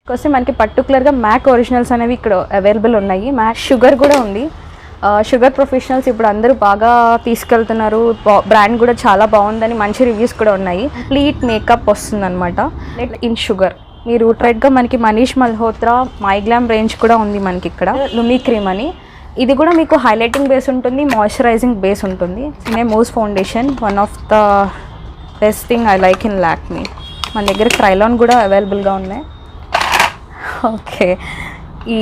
కోసం మనకి పర్టికులర్గా మ్యాక్ ఒరిజినల్స్ అనేవి ఇక్కడ అవైలబుల్ ఉన్నాయి. మ్యాక్ షుగర్ కూడా ఉంది. షుగర్ ప్రొఫెషనల్స్ ఇప్పుడు అందరూ బాగా తీసుకెళ్తున్నారు. బ్రాండ్ కూడా చాలా బాగుందని మంచి రివ్యూస్ కూడా ఉన్నాయి. కంప్లీట్ మేకప్ వస్తుందన్నమాట ఇన్ షుగర్. మీరు ట్రైడ్గా మనకి మనీష్ మల్హోత్రా మైగ్లామ్ రేంజ్ కూడా ఉంది మనకి ఇక్కడ. లుమి క్రీమ్ అని, ఇది కూడా మీకు హైలైటింగ్ బేస్ ఉంటుంది, మాయిశ్చరైజింగ్ బేస్ ఉంటుంది. Mousse foundation one of the best thing I like in Lakme. మన దగ్గర క్రైలాన్ కూడా అవైలబుల్గా ఉన్నాయి. ఓకే, ఈ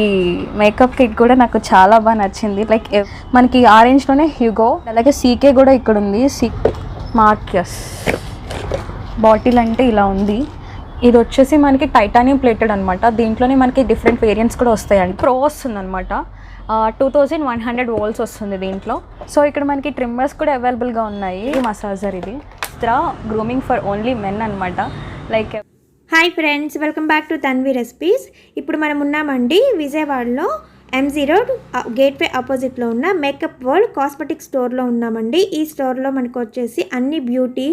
మేకప్ కిట్ కూడా నాకు చాలా బాగా నచ్చింది. లైక్ మనకి ఆరెంజ్లోనే హ్యూగో, అలాగే సీకే కూడా ఇక్కడ ఉంది. మార్కస్ బాటిల్ అంటే ఇలా ఉంది. ఇది వచ్చేసి మనకి టైటానియం ప్లేటెడ్ అనమాట. దీంట్లోనే మనకి డిఫరెంట్ వేరియంట్స్ కూడా వస్తాయండి. ప్రో వస్తుంది అనమాట. 2100 వోల్ట్స్ వస్తుంది దీంట్లో. సో ఇక్కడ మనకి ట్రిమ్మర్స్ కూడా అవైలబుల్గా ఉన్నాయి. మసాజర్ ఇది గ్రూమింగ్ ఫర్ ఓన్లీ మెన్ అనమాట. Like hi friends, welcome back to Tanvi recipes. ఇప్పుడు మనం ఉన్నామండి విజయవాడలో M0 రోడ్ గేట్వే ఆపోజిట్లో ఉన్న మేకప్ వరల్డ్ కాస్మెటిక్ స్టోర్లో ఉన్నామండి. ఈ స్టోర్లో మనకు వచ్చేసి అన్ని బ్యూటీ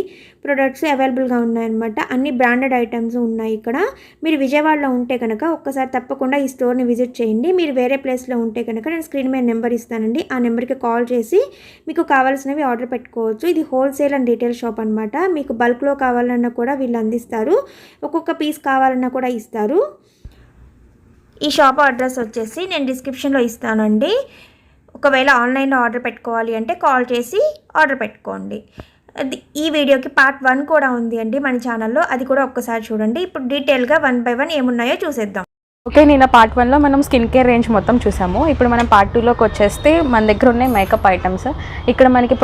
ప్రొడక్ట్స్ అవైలబుల్గా ఉన్నాయన్నమాట. అన్ని బ్రాండెడ్ ఐటమ్స్ ఉన్నాయి ఇక్కడ. మీరు విజయవాడలో ఉంటే కనుక ఒక్కసారి తప్పకుండా ఈ స్టోర్ని విజిట్ చేయండి. మీరు వేరే ప్లేస్లో ఉంటే కనుక నేను స్క్రీన్ మీద నెంబర్ ఇస్తానండి. ఆ నెంబర్కి కాల్ చేసి మీకు కావాల్సినవి ఆర్డర్ పెట్టుకోవచ్చు. ఇది హోల్సేల్ అండ్ రీటైల్ షాప్ అనమాట. మీకు బల్క్లో కావాలన్నా కూడా వీళ్ళు అందిస్తారు. ఒక్కొక్క పీస్ కావాలన్నా కూడా ఇస్తారు. ఈ షాప్ అడ్రస్ వచ్చేసి నేను డిస్క్రిప్షన్లో ఇస్తానండి. ఒకవేళ ఆన్లైన్లో ఆర్డర్ పెట్టుకోవాలి అంటే కాల్ చేసి ఆర్డర్ పెట్టుకోండి. ఈ వీడియోకి పార్ట్ 1 కూడా ఉంది అండి మన ఛానల్లో, అది కూడా ఒక్కసారి చూడండి. ఇప్పుడు డీటెయిల్గా 1 by 1 ఏమున్నాయో చూసేద్దాం. ఓకే, నేను పార్ట్ 1లో మనం స్కిన్ కేర్ రేంజ్ మొత్తం చూసాము. ఇప్పుడు మనం పార్ట్ 2లోకి వచ్చేస్తే మన దగ్గర ఉన్నాయి మేకప్ ఐటమ్స్. ఇక్కడ మనకి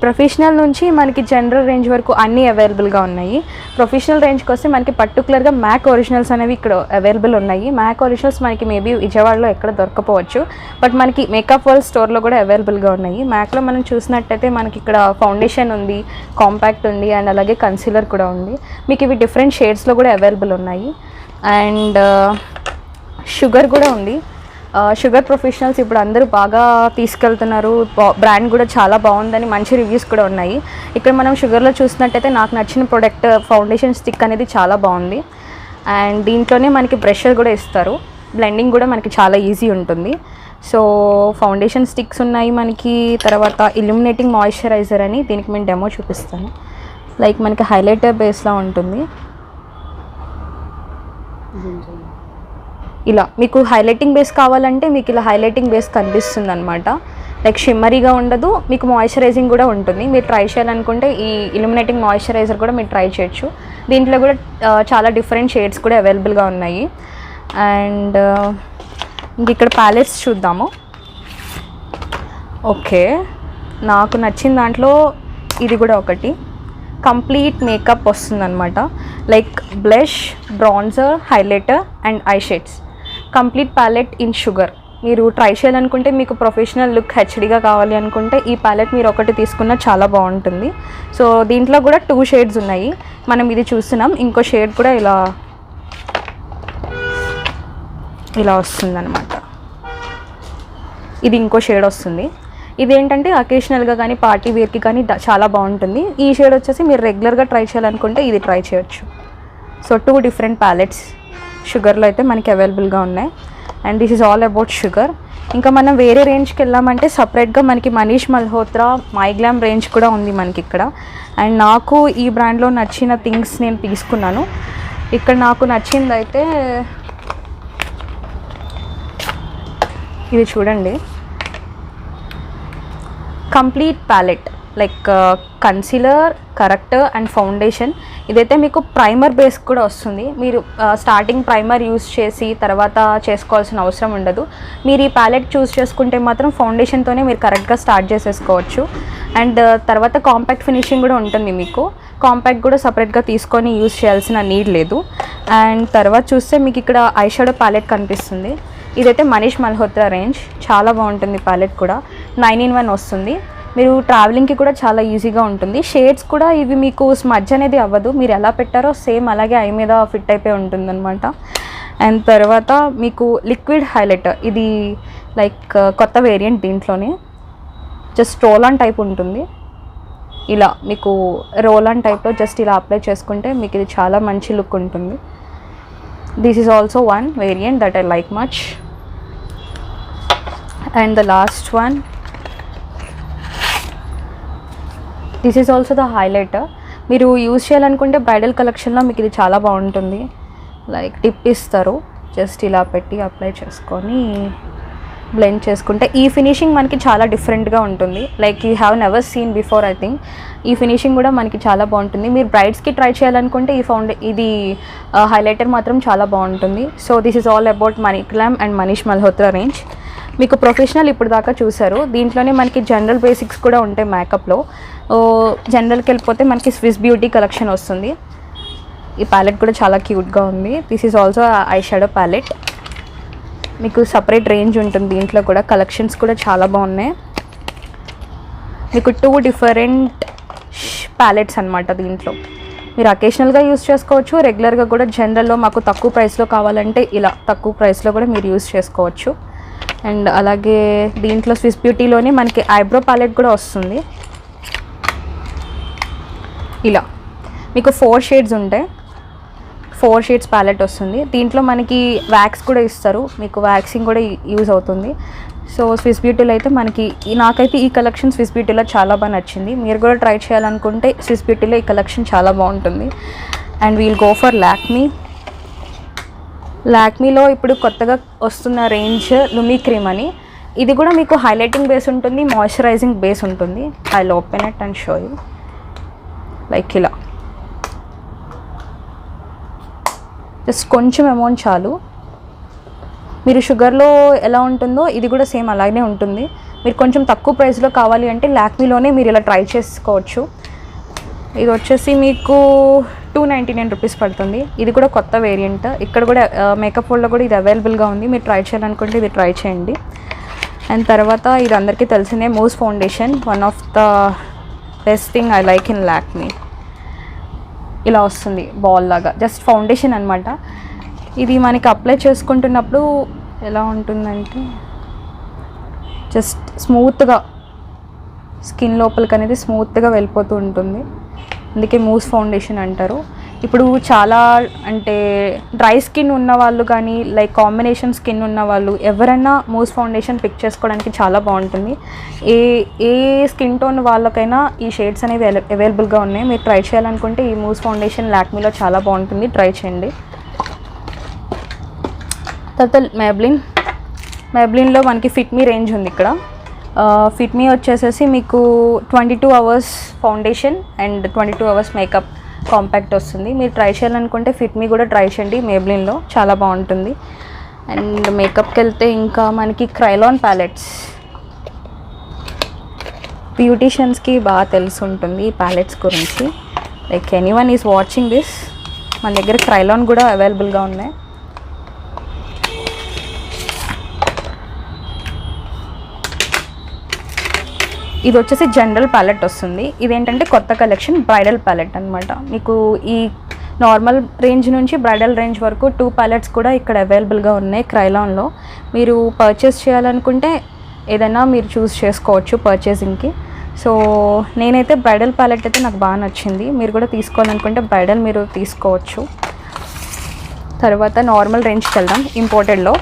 ప్రొఫెషనల్ నుంచి మనకి జనరల్ రేంజ్ వరకు అన్నీ అవైలబుల్గా ఉన్నాయి. ప్రొఫెషనల్ రేంజ్కి వస్తే మనకి పర్టికులర్గా మ్యాక్ ఒరిజినల్స్ అనేవి ఇక్కడ అవైలబుల్ ఉన్నాయి. మ్యాక్ ఒరిజినల్స్ మనకి మేబీ విజయవాడలో ఎక్కడ దొరకపోవచ్చు, బట్ మనకి మేకప్ వరల్డ్ స్టోర్లో కూడా అవైలబుల్గా ఉన్నాయి. మ్యాక్లో మనం చూసినట్టయితే మనకి ఇక్కడ ఫౌండేషన్ ఉంది, కాంపాక్ట్ ఉంది, అండ్ అలాగే కన్సీలర్ కూడా ఉంది. మీకు ఇవి డిఫరెంట్ షేడ్స్లో కూడా అవైలబుల్ ఉన్నాయి. అండ్ షుగర్ కూడా ఉంది. షుగర్ ప్రొఫెషనల్స్ ఇప్పుడు అందరూ బాగా తీసుకెళ్తున్నారు. బ్రాండ్ కూడా చాలా బాగుందని మంచి రివ్యూస్ కూడా ఉన్నాయి. ఇక్కడ మనం షుగర్లో చూసినట్టయితే నాకు నచ్చిన ప్రోడక్ట్ ఫౌండేషన్ స్టిక్ అనేది చాలా బాగుంది. అండ్ దీంట్లోనే మనకి బ్రషర్ కూడా ఇస్తారు. బ్లెండింగ్ కూడా మనకి చాలా ఈజీ ఉంటుంది. సో ఫౌండేషన్ స్టిక్స్ ఉన్నాయి మనకి. తర్వాత ఇల్యూమినేటింగ్ మాయిశ్చరైజర్ అని, దీనికి నేను డెమో చూపిస్తాను. లైక్ మనకి హైలైటర్ బేస్లా ఉంటుంది. ఇలా మీకు హైలైటింగ్ బేస్ కావాలంటే మీకు ఇలా హైలైటింగ్ బేస్ కనిపిస్తుంది అనమాట. లైక్ షిమ్మరీగా ఉండదు, మీకు మాయిశ్చరైజింగ్ కూడా ఉంటుంది. మీరు ట్రై చేయాలనుకుంటే ఈ ఇల్యూమినేటింగ్ మాయిశ్చరైజర్ కూడా మీరు ట్రై చేయొచ్చు. దీంట్లో కూడా చాలా డిఫరెంట్ షేడ్స్ కూడా అవైలబుల్గా ఉన్నాయి. అండ్ ఇంక ఇక్కడ ప్యాలెట్స్ చూద్దాము. ఓకే, నాకు నచ్చిన దాంట్లో ఇది కూడా ఒకటి. కంప్లీట్ మేకప్ వస్తుందన్నమాట. Like blush, bronzer, highlighter and eye shades. Complete palette in Sugar. మీరు ట్రై చేయాలనుకుంటే, మీకు ప్రొఫెషనల్ లుక్ హెచ్డీగా కావాలి అనుకుంటే ఈ ప్యాలెట్ మీరు ఒకటి తీసుకున్నా చాలా బాగుంటుంది. సో దీంట్లో కూడా 2 షేడ్స్ ఉన్నాయి. మనం ఇది చూస్తున్నాం. ఇంకో షేడ్ కూడా ఇలా వస్తుందన్నమాట. ఇది ఇంకో షేడ్ వస్తుంది. ఇదేంటంటే అకేషనల్గా కానీ పార్టీ వేర్కి కానీ చాలా బాగుంటుంది. ఈ షేడ్ వచ్చేసి మీరు రెగ్యులర్గా ట్రై చేయాలనుకుంటే ఇది ట్రై చేయొచ్చు. సో 2 డిఫరెంట్ ప్యాలెట్స్ షుగర్లో అయితే మనకి అవైలబుల్గా ఉన్నాయి. And this is all about sugar. ఇంకా మనం వేరే రేంజ్కి వెళ్ళామంటే సపరేట్గా మనకి మనీష్ మల్హోత్రా మైగ్లామ్ రేంజ్ కూడా ఉంది మనకి ఇక్కడ. అండ్ నాకు ఈ బ్రాండ్లో నచ్చిన థింగ్స్ నేను తీసుకున్నాను. ఇక్కడ నాకు నచ్చింది అయితే ఇది చూడండి. Complete palette like concealer, corrector and foundation. ఇదైతే మీకు ప్రైమర్ బేస్ కూడా వస్తుంది. మీరు స్టార్టింగ్ ప్రైమర్ యూస్ చేసి తర్వాత చేసుకోవాల్సిన అవసరం ఉండదు. మీరు ఈ ప్యాలెట్ చూస్ చేసుకుంటే మాత్రం ఫౌండేషన్తోనే మీరు కరెక్ట్గా స్టార్ట్ చేసేసుకోవచ్చు. అండ్ తర్వాత కాంపాక్ట్ ఫినిషింగ్ కూడా ఉంటుంది. మీకు కాంపాక్ట్ కూడా సపరేట్గా తీసుకొని యూస్ చేయాల్సిన నీడ్ లేదు. అండ్ తర్వాత చూస్తే మీకు ఇక్కడ ఐ షాడో ప్యాలెట్ కనిపిస్తుంది. ఇదైతే మనీష్ మల్హోత్రా రేంజ్. చాలా బాగుంటుంది ప్యాలెట్ కూడా. 9-in-1 వస్తుంది. మీరు ట్రావెలింగ్కి కూడా చాలా ఈజీగా ఉంటుంది. షేడ్స్ కూడా ఇవి మీకు స్మడ్జ్ అనేది అవ్వదు. మీరు ఎలా పెట్టారో సేమ్ అలాగే ఐ మీద ఫిట్ అయిపోయి ఉంటుందన్నమాట. అండ్ తర్వాత మీకు లిక్విడ్ హైలైటర్. ఇది లైక్ కొత్త వేరియంట్. దీంట్లోనే జస్ట్ రోల్ ఆన్ టైప్ ఉంటుంది. ఇలా మీకు రోల్ ఆన్ టైప్లో జస్ట్ ఇలా అప్లై చేసుకుంటే మీకు ఇది చాలా మంచి లుక్ ఉంటుంది. This is also one variant that I like much. And the last one, this is also the highlighter. మీరు యూజ్ చేయాలనుకుంటే బ్రైడల్ కలెక్షన్లో మీకు ఇది చాలా బాగుంటుంది. లైక్ టిప్ ఇస్తారు, జస్ట్ ఇలా పెట్టి అప్లై చేసుకొని బ్లెండ్ చేసుకుంటే ఈ ఫినిషింగ్ మనకి చాలా డిఫరెంట్గా ఉంటుంది. Like you have never seen before. I think ఈ ఫినిషింగ్ కూడా మనకి చాలా బాగుంటుంది. మీరు బ్రైడ్స్కి ట్రై చేయాలనుకుంటే ఇది హైలైటర్ మాత్రం చాలా బాగుంటుంది. So this is all about MyGlamm and Manish Malhotra range. మీకు ప్రొఫెషనల్ ఇప్పుడు దాకా చూసారు. దీంట్లోనే మనకి జనరల్ బేసిక్స్ కూడా ఉంటాయి మేకప్లో. జనరల్కి వెళ్ళిపోతే మనకి స్విస్ బ్యూటీ కలెక్షన్ వస్తుంది. ఈ ప్యాలెట్ కూడా చాలా క్యూట్గా ఉంది. This is also eye shadow palette. మీకు సపరేట్ రేంజ్ ఉంటుంది. దీంట్లో కూడా కలెక్షన్స్ కూడా చాలా బాగున్నాయి. మీకు 2 డిఫరెంట్ ప్యాలెట్స్ అనమాట. దీంట్లో మీరు అకేషనల్గా యూస్ చేసుకోవచ్చు, రెగ్యులర్గా కూడా. జనరల్లో మాకు తక్కువ ప్రైస్లో కావాలంటే ఇలా తక్కువ ప్రైస్లో కూడా మీరు యూస్ చేసుకోవచ్చు. అండ్ అలాగే దీంట్లో స్విస్ బ్యూటీలోనే మనకి ఐబ్రో ప్యాలెట్ కూడా వస్తుంది. ఇలా మీకు 4 షేడ్స్ ఉంటాయి. 4 షేడ్స్ ప్యాలెట్ వస్తుంది. దీంట్లో మనకి వ్యాక్స్ కూడా ఇస్తారు, మీకు వ్యాక్సింగ్ కూడా యూజ్ అవుతుంది. సో స్విస్ బ్యూటీలో అయితే నాకైతే ఈ కలెక్షన్ స్విస్ బ్యూటీలో చాలా బాగా నచ్చింది. మీరు కూడా ట్రై చేయాలనుకుంటే స్విస్ బ్యూటీలో ఈ కలెక్షన్ చాలా బాగుంటుంది. అండ్ వీల్ గో ఫర్ లాక్మీలో ఇప్పుడు కొత్తగా వస్తున్న రేంజ్ లుమీ క్రీమ్ అని. ఇది కూడా మీకు హైలైటింగ్ బేస్ ఉంటుంది, మాయిశ్చరైజింగ్ బేస్ ఉంటుంది. I will open it and show you. Like ఇలా జస్ట్ కొంచెం అమౌంట్ చాలు. మీరు షుగర్లో ఎలా ఉంటుందో ఇది కూడా సేమ్ అలాగే ఉంటుంది. మీరు కొంచెం తక్కువ ప్రైస్లో కావాలి అంటే లాక్మీలోనే మీరు ఇలా ట్రై చేసుకోవచ్చు. ఇది వచ్చేసి మీకు 299 రూపీస్ పడుతుంది. ఇది కూడా కొత్త వేరియంట్. ఇక్కడ కూడా మేకప్ వరల్డ్లో కూడా ఇది అవైలబుల్గా ఉంది. మీరు ట్రై చేయాలనుకుంటే ఇది ట్రై చేయండి. అండ్ తర్వాత ఇది అందరికీ తెలిసిందే, mousse foundation. One of the best thing I like in Lakme. ఇలా వస్తుంది బాల్ లాగా, జస్ట్ ఫౌండేషన్ అనమాట. ఇది మనకి అప్లై చేసుకుంటున్నప్పుడు ఎలా ఉంటుందంటే జస్ట్ స్మూత్గా స్కిన్ లోపలికి అనేది స్మూత్గా వెళ్ళిపోతూ ఉంటుంది. అందుకే మూస్ ఫౌండేషన్ అంటారు. ఇప్పుడు చాలా అంటే డ్రై స్కిన్ ఉన్న వాళ్ళు కానీ లైక్ కాంబినేషన్ స్కిన్ ఉన్న వాళ్ళు ఎవరైనా మూస్ ఫౌండేషన్ పిక్ చేసుకోవడానికి చాలా బాగుంటుంది. ఏ స్కిన్ టోన్ వాళ్ళకైనా ఈ షేడ్స్ అనేవి అవైలబుల్గా ఉన్నాయి. మీరు ట్రై చేయాలనుకుంటే ఈ మూస్ ఫౌండేషన్ లాక్మీలో చాలా బాగుంటుంది, ట్రై చేయండి. తర్వాత మెబ్లిన్లో మనకి ఫిట్ మీ రేంజ్ ఉంది. ఇక్కడ ఫిట్ మీ వచ్చేసేసి మీకు 22 hours foundation and 22 hours makeup compact వస్తుంది. మీరు ట్రై చేయాలనుకుంటే ఫిట్ మీ కూడా ట్రై చేయండి, మేబ్లిన్లో చాలా బాగుంటుంది. అండ్ మేకప్కి వెళ్తే ఇంకా మనకి క్రైలాన్ ప్యాలెట్స్. బ్యూటీషియన్స్కి బాగా తెలిసి ఉంటుంది ఈ ప్యాలెట్స్ గురించి. Like anyone is watching this. మన దగ్గర క్రైలాన్ కూడా అవైలబుల్గా ఉన్నాయి. ఇది వచ్చేసి జనరల్ ప్యాలెట్ వస్తుంది. ఇదేంటంటే కొత్త కలెక్షన్ బ్రైడల్ ప్యాలెట్ అనమాట. మీకు ఈ నార్మల్ రేంజ్ నుంచి బ్రైడల్ రేంజ్ వరకు 2 ప్యాలెట్స్ కూడా ఇక్కడ అవైలబుల్గా ఉన్నాయి క్రైలాన్లో. మీరు పర్చేస్ చేయాలనుకుంటే ఏదైనా మీరు చూస్ చేసుకోవచ్చు పర్చేసింగ్కి. సో నేనైతే బ్రైడల్ ప్యాలెట్ అయితే నాకు బాగా నచ్చింది. మీరు కూడా తీసుకోవాలనుకుంటే బ్రైడల్ మీరు తీసుకోవచ్చు. తర్వాత నార్మల్ రేంజ్కి వెళ్దాం. ఇంపోర్టెడ్లో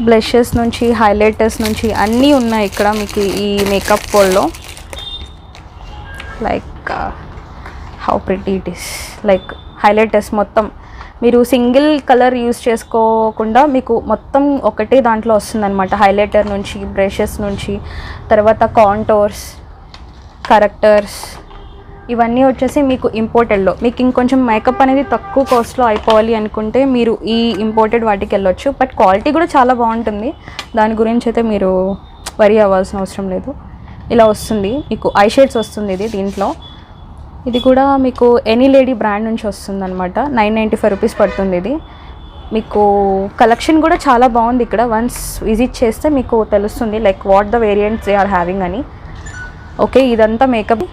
బ్లషెస్ నుంచి హైలైటర్స్ నుంచి అన్నీ ఉన్నాయి ఇక్కడ మీకు ఈ మేకప్ వరల్డ్లో. Like how pretty it is. Like highlighters మొత్తం మీరు సింగిల్ కలర్ యూస్ చేసుకోకుండా మీకు మొత్తం ఒకటే దాంట్లో వస్తుందన్నమాట. హైలైటర్ నుంచి, బ్రషెస్ నుంచి, తర్వాత కాంటోర్స్, కరెక్టర్స్, ఇవన్నీ వచ్చేసి మీకు ఇంపోర్టెడ్లో. మీకు ఇంకొంచెం మేకప్ అనేది తక్కువ కాస్ట్లో అయిపోవాలి అనుకుంటే మీరు ఈ ఇంపోర్టెడ్ వాటికి వెళ్ళొచ్చు. బట్ క్వాలిటీ కూడా చాలా బాగుంటుంది, దాని గురించి అయితే మీరు వరీ అవ్వాల్సిన అవసరం లేదు. ఇలా వస్తుంది మీకు ఐ షేడ్స్ వస్తుంది దీంట్లో. ఇది కూడా మీకు ఎనీ లేడీ బ్రాండ్ నుంచి వస్తుంది అనమాట. 995 రూపీస్ పడుతుంది ఇది. మీకు కలెక్షన్ కూడా చాలా బాగుంది. ఇక్కడ వన్స్ విజిట్ చేస్తే మీకు తెలుస్తుంది like what the variants they are having అని. ఓకే, ఇదంతా మేకప్.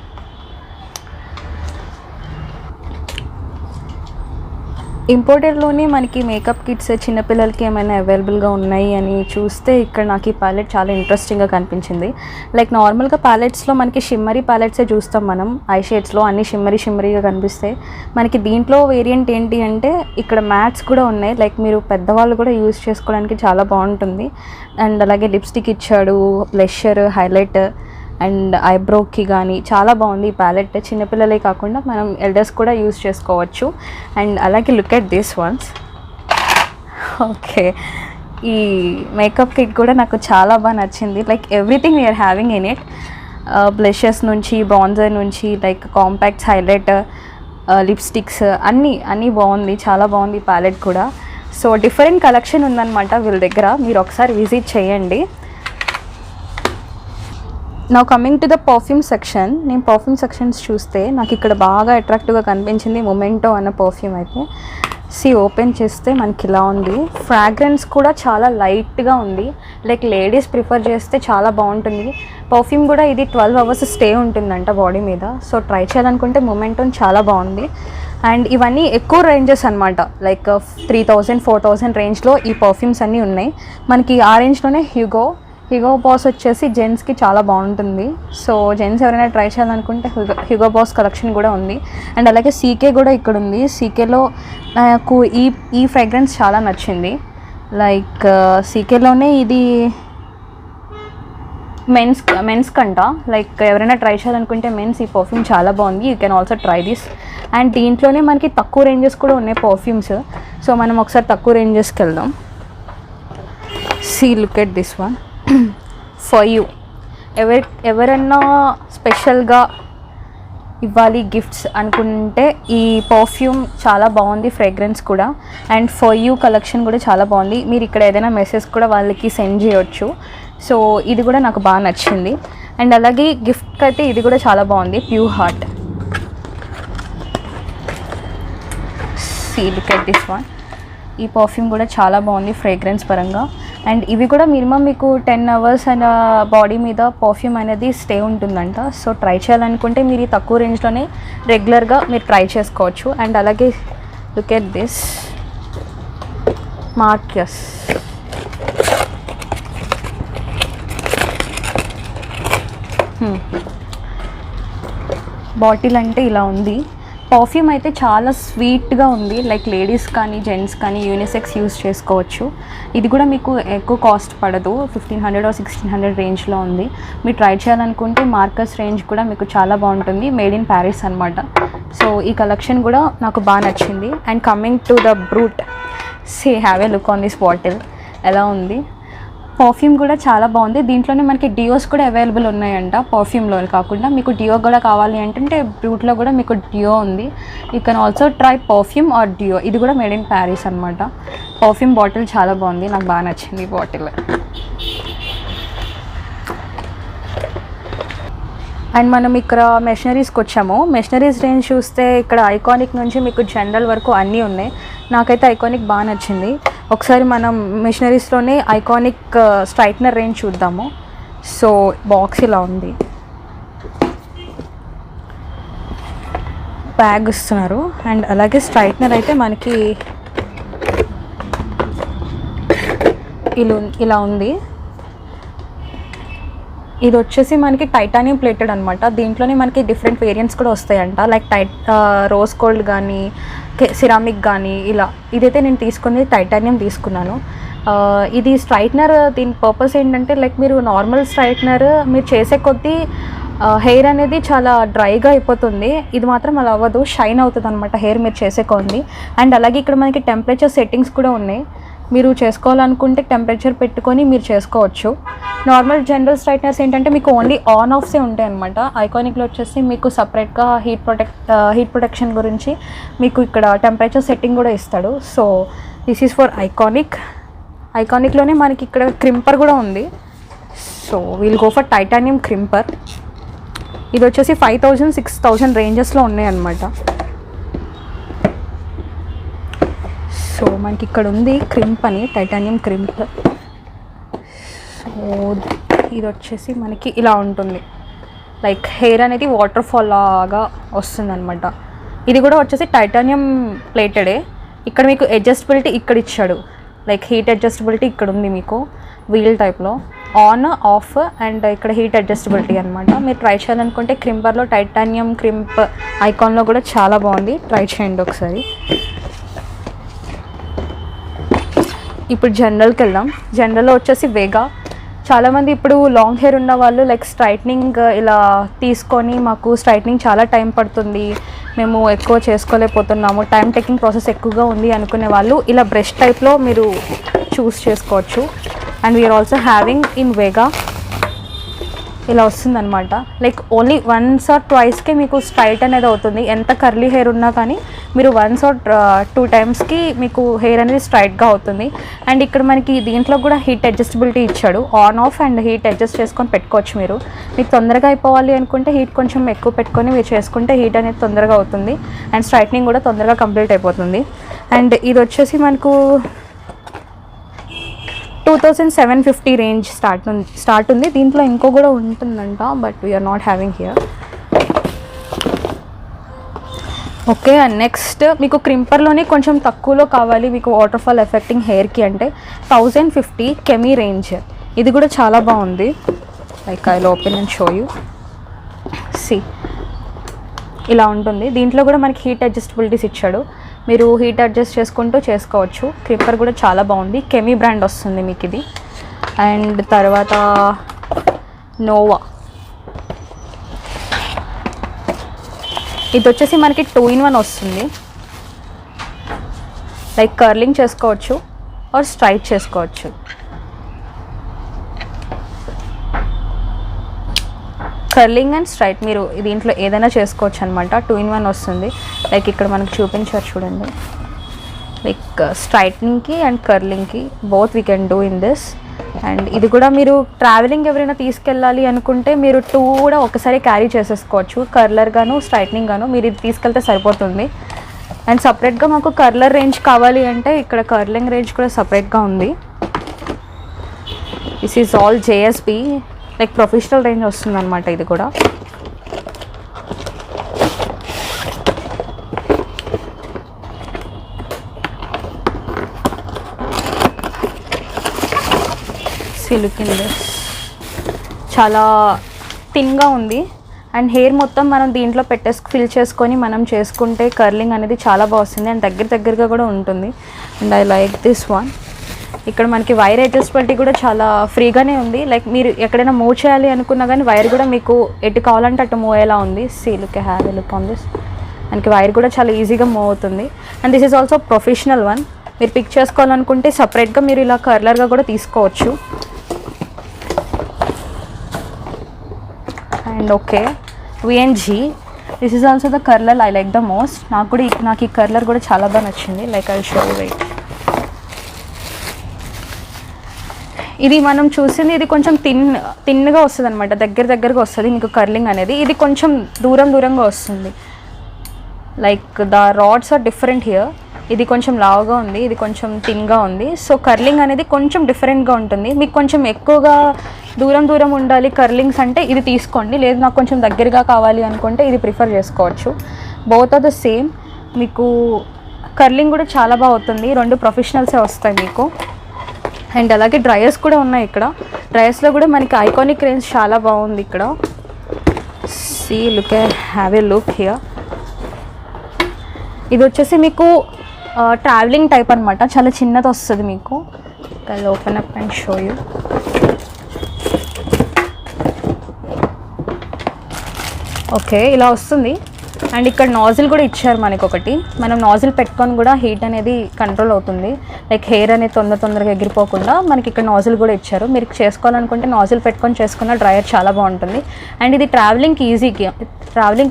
ఇంపోర్టెడ్లోనే మనకి మేకప్ కిట్స్ చిన్నపిల్లలకి ఏమైనా అవైలబుల్గా ఉన్నాయి అని చూస్తే ఇక్కడ నాకు ఈ ప్యాలెట్ చాలా ఇంట్రెస్టింగ్గా కనిపించింది. లైక్ నార్మల్గా ప్యాలెట్స్లో మనకి షిమ్మరీ ప్యాలెట్సే చూస్తాం మనం, ఐ షేడ్స్లో అన్ని షిమ్మరీగా కనిపిస్తాయి. మనకి దీంట్లో వేరియంట్ ఏంటి అంటే ఇక్కడ మ్యాట్స్ కూడా ఉన్నాయి. లైక్ మీరు పెద్దవాళ్ళు కూడా యూజ్ చేసుకోవడానికి చాలా బాగుంటుంది. అండ్ అలాగే లిప్స్టిక్ ఇచ్చాడు, బ్లషర్, హైలైట్ అండ్ ఐబ్రోకి కానీ చాలా బాగుంది ఈ ప్యాలెట్. చిన్నపిల్లలే కాకుండా మనం ఎల్డర్స్ కూడా యూజ్ చేసుకోవచ్చు. అండ్ అలాగే look at this ones. Okay, ఈ మేకప్ కిట్ కూడా నాకు చాలా బాగా నచ్చింది. Like everything we're having in it. Blushes నుంచి, బ్రాన్జర్ నుంచి, లైక్ కాంపాక్ట్స్, హైలైట్, లిప్స్టిక్స్ అన్నీ బాగుంది. చాలా బాగుంది ఈ ప్యాలెట్ కూడా. సో డిఫరెంట్ కలెక్షన్ ఉందన్నమాట వీళ్ళ దగ్గర, మీరు ఒకసారి విజిట్ చేయండి. నా coming to the perfume section. నేను పర్ఫ్యూమ్ సెక్షన్స్ చూస్తే నాకు ఇక్కడ బాగా అట్రాక్టివ్గా కనిపించింది మొమెంటో అన్న పర్ఫ్యూమ్. అయితే ఓపెన్ చేస్తే మనకి ఇలా ఉంది. ఫ్రాగ్రెన్స్ కూడా చాలా లైట్గా ఉంది. లైక్ లేడీస్ ప్రిఫర్ చేస్తే చాలా బాగుంటుంది. పర్ఫ్యూమ్ కూడా ఇది 12 hours స్టే ఉంటుందంట బాడీ మీద. సో ట్రై చేయాలనుకుంటే మొమెంటో చాలా బాగుంది. అండ్ ఇవన్నీ ఎక్కువ రేంజెస్ అనమాట. లైక్ 3000, 4000 రేంజ్లో ఈ పర్ఫ్యూమ్స్ అన్నీ ఉన్నాయి. మనకి ఆ రేంజ్లోనే హ్యూగో బాస్ వచ్చేసి జెంట్స్కి చాలా బాగుంటుంది. సో జెంట్స్ ఎవరైనా ట్రై చేయాలనుకుంటే హ్యూగో బాస్ కలెక్షన్ కూడా ఉంది. అండ్ అలాగే సీకే కూడా ఇక్కడ ఉంది. సీకేలో నాకు ఈ ఫ్రాగ్రెన్స్ చాలా నచ్చింది. లైక్ సీకేలోనే ఇది మెన్స్ కంట. లైక్ ఎవరైనా ట్రై చేయాలనుకుంటే మెన్స్ ఈ పర్ఫ్యూమ్ చాలా బాగుంది. You can also try this. And దీంట్లోనే మనకి తక్కువ రేంజెస్ కూడా ఉన్నాయి పర్ఫ్యూమ్స్. సో మనం ఒకసారి తక్కువ రేంజెస్కి వెళ్దాం. Look at this one. For you, ఎవరన్నా స్పెషల్గా ఇవ్వాలి గిఫ్ట్స్ అనుకుంటే ఈ పర్ఫ్యూమ్ చాలా బాగుంది, ఫ్రేగ్రెన్స్ కూడా. అండ్ ఫర్ యూ కలెక్షన్ కూడా చాలా బాగుంది. మీరు ఇక్కడ ఏదైనా మెసేజ్ కూడా వాళ్ళకి సెండ్ చేయొచ్చు. సో ఇది కూడా నాకు బాగా నచ్చింది. అండ్ అలాగే గిఫ్ట్కి అయితే ఇది కూడా చాలా బాగుంది, pure heart. Look at this one. ఈ పర్ఫ్యూమ్ కూడా చాలా బాగుంది ఫ్రేగ్రెన్స్ పరంగా. అండ్ ఇవి కూడా మినిమం మీకు 10 hours అన్న బాడీ మీద పర్ఫ్యూమ్ అనేది స్టే ఉంటుందంట. సో ట్రై చేయాలనుకుంటే మీరు ఈ తక్కువ రేంజ్లోనే రెగ్యులర్గా మీరు ట్రై చేసుకోవచ్చు. అండ్ అలాగే లుక్ ఎట్ దిస్ మార్క్యస్. బాటిల్ అంటే ఇలా ఉంది. పర్ఫ్యూమ్ అయితే చాలా స్వీట్గా ఉంది. లైక్ లేడీస్ కానీ జెంట్స్ కానీ యూనిసెక్స్ యూజ్ చేసుకోవచ్చు. ఇది కూడా మీకు ఎక్కువ కాస్ట్ పడదు, 1500 or 1600 రేంజ్లో ఉంది. మీరు ట్రై చేయాలనుకుంటే మార్కస్ రేంజ్ కూడా మీకు చాలా బాగుంటుంది, మేడ్ ఇన్ ప్యారిస్ అనమాట. సో ఈ కలెక్షన్ కూడా నాకు బాగా నచ్చింది. And coming to the brute, have a look on this bottle. ఎలా ఉంది? పర్ఫ్యూమ్ కూడా చాలా బాగుంది. దీంట్లోనే మనకి డియోస్ కూడా అవైలబుల్ ఉన్నాయంట. పర్ఫ్యూమ్లో కాకుండా మీకు డియో కూడా కావాలి అంటే బ్రూట్లో కూడా మీకు డియో ఉంది. You can also try perfume or deo. ఇది కూడా మేడ్ ఇన్ ప్యారిస్ అనమాట. పర్ఫ్యూమ్ బాటిల్ చాలా బాగుంది, నాకు బాగా నచ్చింది ఈ బాటిల్. అండ్ మనం ఇక్కడ మెషనరీస్కి వచ్చాము. మెషనరీస్ రేంజ్ చూస్తే ఇక్కడ ఐకానిక్ నుంచి మీకు జనరల్ వరకు అన్నీ ఉన్నాయి. నాకైతే ఐకానిక్ బాగా నచ్చింది. ఒకసారి మనం మెషనరీస్లోనే ఐకానిక్ స్ట్రైట్నర్ రేంజ్ చూద్దాము. సో బాక్స్ ఇలా ఉంది, బ్యాగ్ ఇస్తున్నారు. అండ్ అలాగే స్ట్రైట్నర్ అయితే మనకి ఇలా ఉంది. ఇది వచ్చేసి మనకి టైటానియం ప్లేటెడ్ అనమాట. దీంట్లోనే మనకి డిఫరెంట్ వేరియంట్స్ కూడా వస్తాయంట. లైక్ రోజ్ గోల్డ్ కానీ సిరామిక్ కానీ ఇలా. ఇదైతే నేను తీసుకున్నది టైటానియం తీసుకున్నాను. ఇది స్ట్రైట్నర్, దీని పర్పస్ ఏంటంటే లైక్ మీరు నార్మల్ స్ట్రైట్నర్ మీరు చేసే కొద్దీ హెయిర్ అనేది చాలా డ్రైగా అయిపోతుంది. ఇది మాత్రం అలా అవ్వదు, షైన్ అవుతుంది అనమాట హెయిర్ మీరు చేసే కొద్ది. అండ్ అలాగే ఇక్కడ మనకి టెంపరేచర్ సెట్టింగ్స్ కూడా ఉన్నాయి. మీరు చేసుకోవాలనుకుంటే టెంపరేచర్ పెట్టుకొని మీరు చేసుకోవచ్చు. నార్మల్ జనరల్ స్ట్రైట్నర్స్ ఏంటంటే మీకు ఓన్లీ ఆన్ ఆఫ్సే ఉంటాయి అనమాట. ఐకానిక్లో వచ్చేసి మీకు సపరేట్గా హీట్ ప్రొటెక్షన్ గురించి మీకు ఇక్కడ టెంపరేచర్ సెట్టింగ్ కూడా ఇస్తాడు. So this is for iconic. ఐకానిక్లోనే మనకి ఇక్కడ క్రింపర్ కూడా ఉంది. So we'll go for titanium crimper. ఇది వచ్చేసి 5000, 6000 రేంజెస్లో ఉన్నాయన్నమాట. సో మనకి ఇక్కడ ఉంది క్రింప్ అని, టైటానియం క్రింప్. సో ఇది వచ్చేసి మనకి ఇలా ఉంటుంది. లైక్ హెయిర్ అనేది వాటర్ ఫాల్ లాగా వస్తుంది అనమాట. ఇది కూడా వచ్చేసి టైటానియం ప్లేటెడే. ఇక్కడ మీకు అడ్జస్టబిలిటీ ఇక్కడ ఇచ్చాడు, లైక్ హీట్ అడ్జస్టబిలిటీ ఇక్కడ ఉంది మీకు వీల్ టైప్లో, ఆన్ ఆఫ్ అండ్ ఇక్కడ హీట్ అడ్జస్టబిలిటీ అనమాట. మీరు ట్రై చేయాలనుకుంటే క్రింపర్లో టైటానియం క్రింప్ ఐకాన్లో కూడా చాలా బాగుంది, ట్రై చేయండి ఒకసారి. ఇప్పుడు జనరల్కి వెళ్దాం. జనరల్లో వచ్చేసి వేగా. చాలామంది ఇప్పుడు లాంగ్ హెయిర్ ఉన్న వాళ్ళు లైక్ స్ట్రైట్నింగ్ ఇలా తీసుకొని మాకు స్ట్రైట్నింగ్ చాలా టైం పడుతుంది, మేము ఎక్కువ చేసుకోలేకపోతున్నాము, టైం టేకింగ్ ప్రాసెస్ ఎక్కువగా ఉంది అనుకునే వాళ్ళు ఇలా బ్రష్ టైప్లో మీరు చూస్ చేసుకోవచ్చు. అండ్ వీఆర్ ఆల్సో హ్యావింగ్ ఇన్ వేగా ఇలా వస్తుందన్నమాట. లైక్ ఓన్లీ వన్స్ ఆర్ ట్వైస్కే మీకు స్ట్రైట్ అనేది అవుతుంది. ఎంత కర్లీ హెయిర్ ఉన్నా కానీ మీరు వన్స్ ఆర్ 2 టైమ్స్కి మీకు హెయిర్ అనేది స్ట్రైట్గా అవుతుంది. అండ్ ఇక్కడ మనకి దీంట్లో కూడా హీట్ అడ్జస్టబిలిటీ ఇచ్చాడు, on off and heat adjust చేసుకొని పెట్టుకోవచ్చు. మీకు తొందరగా అయిపోవాలి అనుకుంటే హీట్ కొంచెం ఎక్కువ పెట్టుకొని మీరు చేసుకుంటే హీట్ అనేది తొందరగా అవుతుంది అండ్ స్ట్రైట్నింగ్ కూడా తొందరగా కంప్లీట్ అయిపోతుంది. అండ్ ఇది వచ్చేసి మనకు 2750 రేంజ్ స్టార్ట్ ఉంది. దీంట్లో ఇంకో కూడా ఉంటుందంట, but we're not having here. Okay, and next మీకు క్రింపర్లోనే కొంచెం తక్కువలో కావాలి మీకు వాటర్ ఫాల్ ఎఫెక్టింగ్ హెయిర్కి అంటే 1050 కెమీ రేంజ్. ఇది కూడా చాలా బాగుంది. Like I will open and show you. See ఇలా ఉంటుంది. దీంట్లో కూడా మనకి హీట్ అడ్జస్టబిలిటీస్ ఇచ్చాడు, మీరు హీట్ అడ్జస్ట్ చేసుకుంటూ చేసుకోవచ్చు. క్లిప్పర్ కూడా చాలా బాగుంది, కెమీ బ్రాండ్ వస్తుంది మీకు ఇది. అండ్ తర్వాత నోవా, ఇది వచ్చేసి మనకి 2-in-1 వస్తుంది. లైక్ కర్లింగ్ చేసుకోవచ్చు ఆర్ స్ట్రైట్ చేసుకోవచ్చు. కర్లింగ్ అండ్ స్ట్రైట్ మీరు దీంట్లో ఏదైనా చేసుకోవచ్చు అనమాట. 2-in-1 వస్తుంది. లైక్ ఇక్కడ మనకు చూపించారు చూడండి, లైక్ స్ట్రైట్నింగ్కి అండ్ కర్లింగ్కి both we can do in this. And ఇది కూడా మీరు ట్రావెలింగ్ ఎవరైనా తీసుకెళ్ళాలి అనుకుంటే మీరు 2 కూడా ఒకసారి క్యారీ చేసేసుకోవచ్చు, కర్లర్ గాను స్ట్రైట్నింగ్ గాను. మీరు ఇది తీసుకెళ్తే సరిపోతుంది. అండ్ సపరేట్గా మాకు కర్లర్ రేంజ్ కావాలి అంటే ఇక్కడ కర్లింగ్ రేంజ్ కూడా సపరేట్గా ఉంది. This is all JSB, like professional range వస్తుంది అనమాట ఇది కూడా. లుక్ ఇన్ దిస్, చాలా థిన్గా ఉంది. అండ్ హెయిర్ మొత్తం మనం దీంట్లో ఫిల్ చేసుకొని మనం చేసుకుంటే కర్లింగ్ అనేది చాలా బాగా వస్తుంది అండ్ దగ్గరగా కూడా ఉంటుంది. And I like this one. ఇక్కడ మనకి వైర్ అడ్జస్టబిలిటీ కూడా చాలా ఫ్రీగానే ఉంది. లైక్ మీరు ఎక్కడైనా మూవ్ చేయాలి అనుకున్నా కానీ వైర్ కూడా మీకు ఎటు కావాలంటే అటు మూవ్ అయ్యేలా ఉంది. See look have a look on this. మనకి వైర్ కూడా చాలా ఈజీగా మూవ్ అవుతుంది. And this is also professional one. మీరు పిక్ చేసుకోవాలనుకుంటే సపరేట్గా మీరు ఇలా కర్లర్గా కూడా తీసుకోవచ్చు. And okay, VNG, this is also the curler I like the most. నాకు ఈ కర్లర్ కూడా చాలా బాగా నచ్చింది. Like I show you wait. ఇది మనం చూసింది ఇది కొంచెం థిన్గా వస్తుంది అనమాట, దగ్గరగా వస్తుంది మీకు కర్లింగ్ అనేది. ఇది కొంచెం దూరంగా వస్తుంది. Like the rods are different here. ఇది కొంచెం లావుగా ఉంది, ఇది కొంచెం థిన్గా ఉంది. సో కర్లింగ్ అనేది కొంచెం డిఫరెంట్గా ఉంటుంది. మీకు కొంచెం ఎక్కువగా దూరం ఉండాలి కర్లింగ్స్ అంటే ఇది తీసుకోండి, లేదు నాకు కొంచెం దగ్గరగా కావాలి అనుకుంటే ఇది ప్రిఫర్ చేసుకోవచ్చు. Both are the same. మీకు కర్లింగ్ కూడా చాలా బాగా అవుతుంది. 2 ప్రొఫెషనల్సే వస్తాయి మీకు. అండ్ అలాగే డ్రయర్స్ కూడా ఉన్నాయి ఇక్కడ. డ్రయర్స్లో కూడా మనకి ఐకానిక్ రేంజ్ చాలా బాగుంది ఇక్కడ. See look have a look here. ఇది వచ్చేసి మీకు ట్రావెలింగ్ టైప్ అనమాట, చాలా చిన్నది వస్తుంది మీకు. I open up and show you. Okay, ఇలా వస్తుంది. అండ్ ఇక్కడ నాజిల్ కూడా ఇచ్చారు మనకి ఒకటి. మనం నాజిల్ పెట్టుకొని కూడా హీట్ అనేది కంట్రోల్ అవుతుంది. లైక్ హెయిర్ అనేది తొందరగా ఎగిరిపోకుండా మనకి ఇక్కడ నాజిల్ కూడా ఇచ్చారు. మీరు చేసుకోవాలనుకుంటే నాజిల్ పెట్టుకొని చేసుకున్న డ్రైయర్ చాలా బాగుంటుంది. అండ్ ఇది ట్రావెలింగ్కి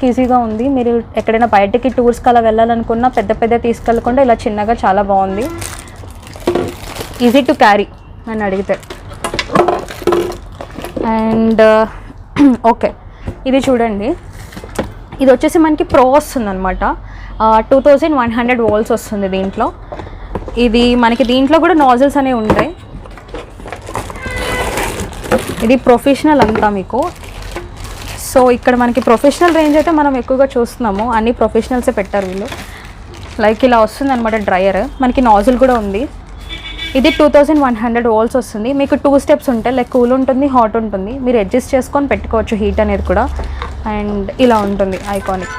ఈజీగా ఉంది. మీరు ఎక్కడైనా బయటకి టూర్స్కి అలా వెళ్ళాలనుకున్నా పెద్ద తీసుకెళ్ళకుండా ఇలా చిన్నగా చాలా బాగుంది. ఈజీ టు క్యారీ అని అడిగితే. అండ్ ఓకే, ఇది చూడండి. ఇది వచ్చేసి మనకి ప్రో వస్తుంది అనమాట. 2100 volts వస్తుంది దీంట్లో. ఇది మనకి దీంట్లో కూడా నాజిల్స్ అనేవి ఉంటాయి. ఇది ప్రొఫెషనల్ అంతా మీకు. సో ఇక్కడ మనకి ప్రొఫెషనల్ రేంజ్ అయితే మనం ఎక్కువగా చూస్తున్నాము, అన్ని ప్రొఫెషనల్సే పెట్టారు వీళ్ళు. లైక్ ఇలా వస్తుంది అనమాట డ్రయర్. మనకి నాజిల్ కూడా ఉంది. ఇది 2100 వోల్ట్స్ వస్తుంది. మీకు 2 స్టెప్స్ ఉంటాయి, లైక్ కూల్ ఉంటుంది, హాట్ ఉంటుంది. మీరు అడ్జస్ట్ చేసుకొని పెట్టుకోవచ్చు హీట్ అనేది కూడా. అండ్ ఇలా ఉంటుంది, iconic.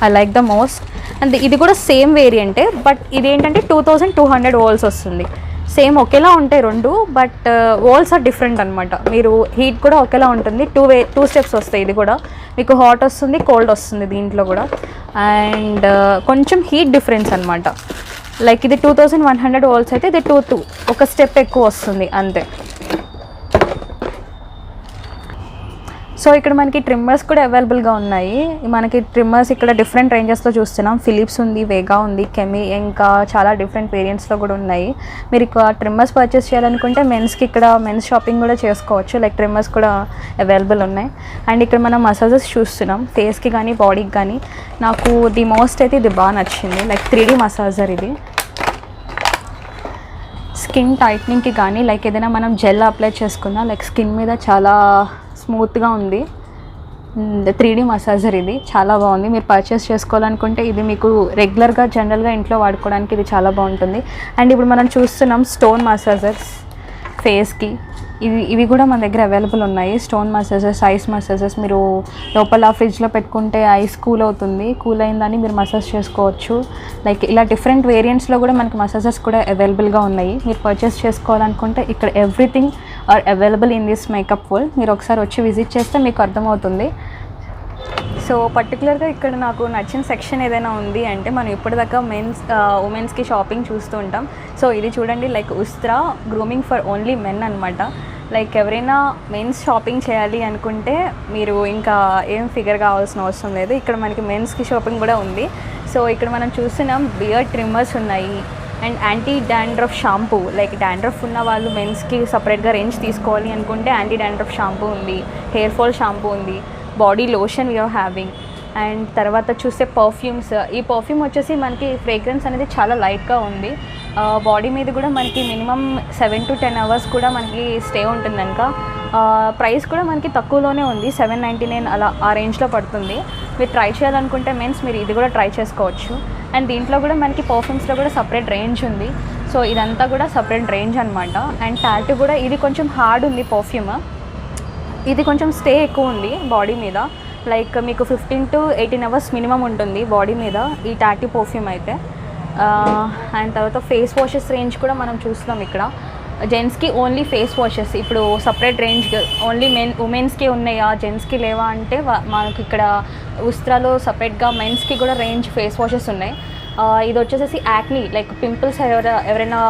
I like the most. And ఇది కూడా సేమ్ వేరియంటే, బట్ ఇదేంటంటే 2200 వోల్ట్స్ వస్తుంది. సేమ్ ఒకేలా ఉంటాయి రెండు, బట్ వోల్స్ ఆర్ డిఫరెంట్ అనమాట. మీరు హీట్ కూడా ఒకేలా ఉంటుంది. 2 స్టెప్స్ వస్తాయి. ఇది కూడా మీకు హాట్ వస్తుంది, కోల్డ్ వస్తుంది దీంట్లో కూడా. అండ్ కొంచెం హీట్ డిఫరెన్స్ అనమాట. లైక్ ఇది 2100 వోల్ట్స్ అయితే ఇది 2 ఒక స్టెప్ ఎక్కువ వస్తుంది అంతే. సో ఇక్కడ మనకి ట్రిమ్మర్స్ కూడా అవైలబుల్గా ఉన్నాయి. మనకి ట్రిమ్మర్స్ ఇక్కడ డిఫరెంట్ రేంజెస్లో చూస్తున్నాం. ఫిలిప్స్ ఉంది, వేగా ఉంది, కెమి, ఇంకా చాలా డిఫరెంట్ వేరియంట్స్లో కూడా ఉన్నాయి. మీరు ఇక్కడ ట్రిమ్మర్స్ పర్చేస్ చేయాలనుకుంటే మెన్స్కి ఇక్కడ మెన్స్ షాపింగ్ కూడా చేసుకోవచ్చు. లైక్ ట్రిమ్మర్స్ కూడా అవైలబుల్ ఉన్నాయి. అండ్ ఇక్కడ మనం మసాజెస్ చూస్తున్నాం, ఫేస్కి కానీ బాడీకి కానీ. నాకు ది మోస్ట్ అయితే ఇది బాగా నచ్చింది. లైక్ 3D మసాజర్ ఇది. స్కిన్ టైట్నింగ్కి కానీ, లైక్ ఏదైనా మనం జెల్ అప్లై చేసుకున్నా లైక్ స్కిన్ మీద చాలా స్మూత్గా ఉంది. 3D మసాజర్ ఇది చాలా బాగుంది. మీరు పర్చేస్ చేసుకోవాలనుకుంటే ఇది మీకు రెగ్యులర్గా జనరల్గా ఇంట్లో వాడుకోవడానికి ఇది చాలా బాగుంటుంది. అండ్ ఇప్పుడు మనం చూస్తున్నాం స్టోన్ మసాజర్స్ ఫేస్కి. ఇవి కూడా మన దగ్గర అవైలబుల్ ఉన్నాయి. Stone massages, ice massages. మీరు లోపల ఫ్రిడ్జ్లో పెట్టుకుంటే ఐస్ కూల్ అవుతుంది. కూల్ అయిందని మీరు మసాజ్ చేసుకోవచ్చు. లైక్ ఇలా డిఫరెంట్ వేరియంట్స్లో కూడా మనకి మసాజెస్ కూడా అవైలబుల్గా ఉన్నాయి. మీరు పర్చేస్ చేసుకోవాలనుకుంటే ఇక్కడ everything are available in this makeup world. మీరు ఒకసారి వచ్చి విజిట్ చేస్తే మీకు అర్థమవుతుంది. సో పర్టికులర్గా ఇక్కడ నాకు నచ్చిన సెక్షన్ ఏదైనా ఉంది అంటే, మనం ఇప్పటిదాకా ఉమెన్స్కి షాపింగ్ చూస్తూ ఉంటాం. సో ఇది చూడండి, like Ustraa grooming for only men అనమాట. లైక్ ఎవరైనా మెన్స్ షాపింగ్ చేయాలి అనుకుంటే మీరు ఇంకా ఏం ఫిగర్ కావాల్సిన అవసరం లేదు. ఇక్కడ మనకి మెన్స్కి షాపింగ్ కూడా ఉంది. సో ఇక్కడ మనం చూస్తున్నాం బియర్డ్ ట్రిమ్మర్స్ ఉన్నాయి. And anti dandruff shampoo. Like dandruff ఉన్న వాళ్ళు మెన్స్కి సపరేట్గా రేంజ్ తీసుకోవాలి అనుకుంటే యాంటీ డాండ్రఫ్ షాంపూ ఉంది, హెయిర్ ఫాల్ షాంపూ ఉంది, body lotion we're having. And తర్వాత చూస్తే పర్ఫ్యూమ్స్. ఈ పర్ఫ్యూమ్ వచ్చేసి మనకి ఫ్రేగ్రెన్స్ అనేది చాలా లైట్గా ఉంది. బాడీ మీద కూడా మనకి మినిమం 7 to 10 అవర్స్ కూడా మనకి స్టే ఉంటుంది కనుక. ప్రైస్ కూడా మనకి తక్కువలోనే ఉంది, 799 అలా ఆ రేంజ్లో పడుతుంది. మీరు ట్రై చేయాలనుకుంటే మీన్స్ మీరు ఇది కూడా ట్రై చేసుకోవచ్చు. అండ్ దీంట్లో కూడా మనకి పర్ఫ్యూమ్స్లో కూడా సపరేట్ రేంజ్ ఉంది. సో ఇదంతా కూడా సపరేట్ రేంజ్ అనమాట. అండ్ టాటూ కూడా ఇది కొంచెం హార్డ్ ఉంది పర్ఫ్యూమ్. ఇది కొంచెం స్టే ఎక్కువ ఉంది బాడీ మీద. లైక్ మీకు 15 to 18 అవర్స్ మినిమం ఉంటుంది బాడీ మీద ఈ టాటూ పర్ఫ్యూమ్ అయితే. అండ్ తర్వాత ఫేస్ వాషెస్ రేంజ్ కూడా మనం చూస్తున్నాం ఇక్కడ. జెంట్స్కి ఓన్లీ ఫేస్ వాషెస్ ఇప్పుడు సపరేట్ రేంజ్ ఓన్లీ ఉమెన్స్కి ఉన్నాయా, జెంట్స్కి లేవా అంటే మనకి ఇక్కడ ఉస్త్రాలో సపరేట్గా మెన్స్కి కూడా రేంజ్ ఫేస్ వాషెస్ ఉన్నాయి. ఇది వచ్చేసి యాక్నీ, లైక్ పింపుల్స్ ఎవరైనా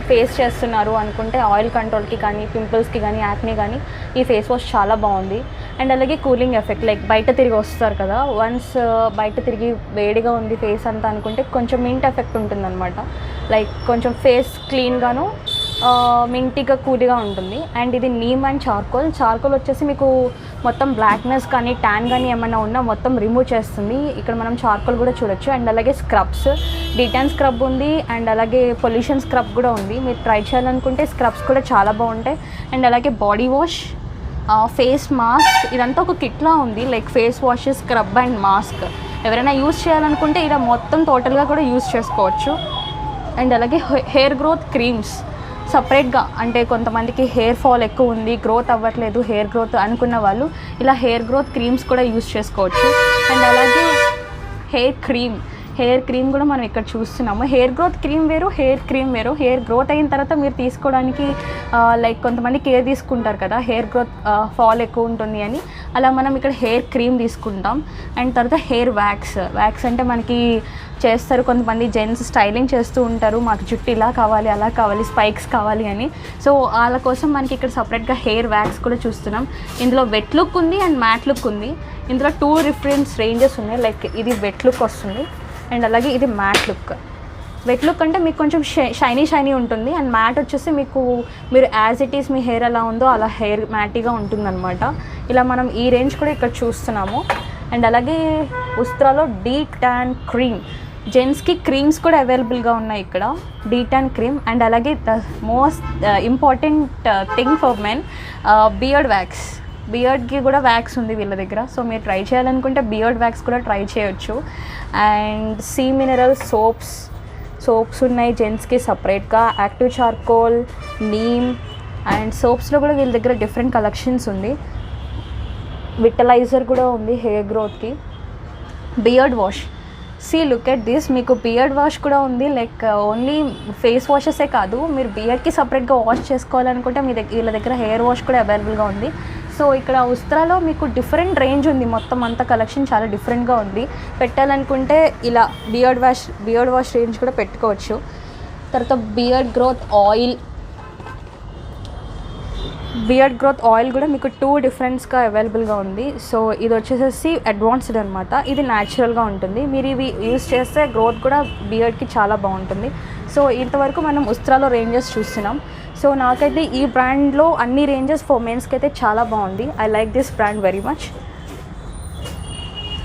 ఫేస్ చేస్తున్నారు అనుకుంటే ఆయిల్ కంట్రోల్కి కానీ, పింపుల్స్కి కానీ, యాక్నీ కానీ ఈ ఫేస్ వాష్ చాలా బాగుంది. అండ్ అలాగే కూలింగ్ ఎఫెక్ట్, లైక్ బయట తిరిగి వస్తారు కదా, వన్స్ బయట తిరిగి వేడిగా ఉంది ఫేస్ అంతా అనుకుంటే కొంచెం మింట్ ఎఫెక్ట్ ఉంటుందన్నమాట. లైక్ కొంచెం ఫేస్ క్లీన్గాను మింటిగా కూల్గా ఉంటుంది. అండ్ ఇది నీమ్ అండ్ చార్కోల్ వచ్చేసి మీకు మొత్తం బ్లాక్నెస్ కానీ ట్యాన్ కానీ ఏమైనా ఉన్నా మొత్తం రిమూవ్ చేస్తుంది. ఇక్కడ మనం చార్కోల్ కూడా చూడొచ్చు. అండ్ అలాగే స్క్రబ్స్, డీటాన్ స్క్రబ్ ఉంది. అండ్ అలాగే పొల్యూషన్ స్క్రబ్ కూడా ఉంది. మీరు ట్రై చేయాలనుకుంటే స్క్రబ్స్ కూడా చాలా బాగుంటాయి. అండ్ అలాగే బాడీ వాష్, ఫేస్ మాస్క్, ఇదంతా ఒక కిట్లా ఉంది. Like face wash, scrub and mask ఎవరైనా యూజ్ చేయాలనుకుంటే ఇలా మొత్తం టోటల్గా కూడా యూజ్ చేసుకోవచ్చు. అండ్ అలాగే హెయిర్ గ్రోత్ క్రీమ్స్ సపరేట్గా, అంటే కొంతమందికి హెయిర్ ఫాల్ ఎక్కువ ఉంది, గ్రోత్ అవ్వట్లేదు, హెయిర్ గ్రోత్ అనుకున్న వాళ్ళు ఇలా హెయిర్ గ్రోత్ క్రీమ్స్ కూడా యూజ్ చేసుకోవచ్చు. అండ్ అలాగే హెయిర్ క్రీమ్ కూడా మనం ఇక్కడ చూస్తున్నాము. హెయిర్ గ్రోత్ క్రీమ్ వేరు, హెయిర్ క్రీమ్ వేరు. హెయిర్ గ్రోత్ అయిన తర్వాత మీరు తీసుకోవడానికి లైక్ కొంతమంది కేర్ తీసుకుంటారు కదా, హెయిర్ గ్రోత్ ఫాల్ ఎక్కువ ఉంటుంది అని, అలా మనం ఇక్కడ హెయిర్ క్రీమ్ తీసుకుంటాం. అండ్ తర్వాత హెయిర్ వ్యాక్స్ అంటే మనకి చేస్తారు కొంతమంది జెంట్స్ స్టైలింగ్ చేస్తూ ఉంటారు, మాకు జుట్టు ఇలా కావాలి, అలా కావాలి, స్పైక్స్ కావాలి అని. సో వాళ్ళ కోసం మనకి ఇక్కడ సపరేట్గా హెయిర్ వ్యాక్స్ కూడా చూస్తున్నాం. ఇందులో వెట్ లుక్ ఉంది అండ్ మ్యాట్ లుక్ ఉంది. ఇందులో 2 డిఫరెంట్ రేంజెస్ ఉన్నాయి. లైక్ ఇది వెట్ లుక్ వస్తుంది అండ్ అలాగే ఇది మ్యాట్ లుక్. వెట్ లుక్ అంటే మీకు కొంచెం షైనీ ఉంటుంది. అండ్ మ్యాట్ వచ్చేసి మీరు as it is me hair ఎలా ఉందో అలా హెయిర్ మ్యాటీగా ఉంటుందన్నమాట. ఇలా మనం ఈ రేంజ్ కూడా ఇక్కడ చూస్తున్నాము. అండ్ అలాగే ఉస్త్రాలో డీటాన్ క్రీమ్, జెంట్స్కి క్రీమ్స్ కూడా అవైలబుల్గా ఉన్నాయి ఇక్కడ, డీటాన్ క్రీమ్. అండ్ అలాగే the most important thing for men, beard wax. బియర్డ్కి కూడా వ్యాక్స్ ఉంది వీళ్ళ దగ్గర. సో మీరు ట్రై చేయాలనుకుంటే బియర్డ్ వ్యాక్స్ కూడా ట్రై చేయొచ్చు. అండ్ సీ మినరల్ సోప్స్ ఉన్నాయి జెంట్స్కి సపరేట్గా. యాక్టివ్ చార్కోల్, నీమ్ అండ్ సోప్స్లో కూడా వీళ్ళ దగ్గర డిఫరెంట్ కలెక్షన్స్ ఉంది. విటలైజర్ కూడా ఉంది హెయిర్ గ్రోత్కి. Beard wash, see look at this, మీకు బియర్డ్ వాష్ కూడా ఉంది. లైక్ ఓన్లీ ఫేస్ వాషెసే కాదు, మీరు బియర్డ్కి సపరేట్గా వాష్ చేసుకోవాలనుకుంటే వీళ్ళ దగ్గర హెయిర్ వాష్ కూడా అవైలబుల్గా ఉంది. సో ఇక్కడ ఉస్త్రాలో మీకు డిఫరెంట్ రేంజ్ ఉంది, మొత్తం అంతా కలెక్షన్ చాలా డిఫరెంట్గా ఉంది. పెట్టాలనుకుంటే ఇలా బియర్డ్ వాష్ రేంజ్ కూడా పెట్టుకోవచ్చు. తర్వాత బియర్డ్ గ్రోత్ ఆయిల్ కూడా మీకు 2 డిఫరెంట్స్గా అవైలబుల్గా ఉంది. సో ఇది వచ్చేసేసి అడ్వాన్స్డ్ అనమాట, ఇది న్యాచురల్గా ఉంటుంది. మీరు ఇవి యూస్ చేస్తే గ్రోత్ కూడా బియర్డ్కి చాలా బాగుంటుంది. సో ఇంతవరకు మనం ఉస్త్రాలో రేంజెస్ చూస్తున్నాం. సో నాకైతే ఈ బ్రాండ్లో అన్ని రేంజెస్ ఫర్ మెన్స్కి అయితే చాలా బాగుంది. I like this brand very much.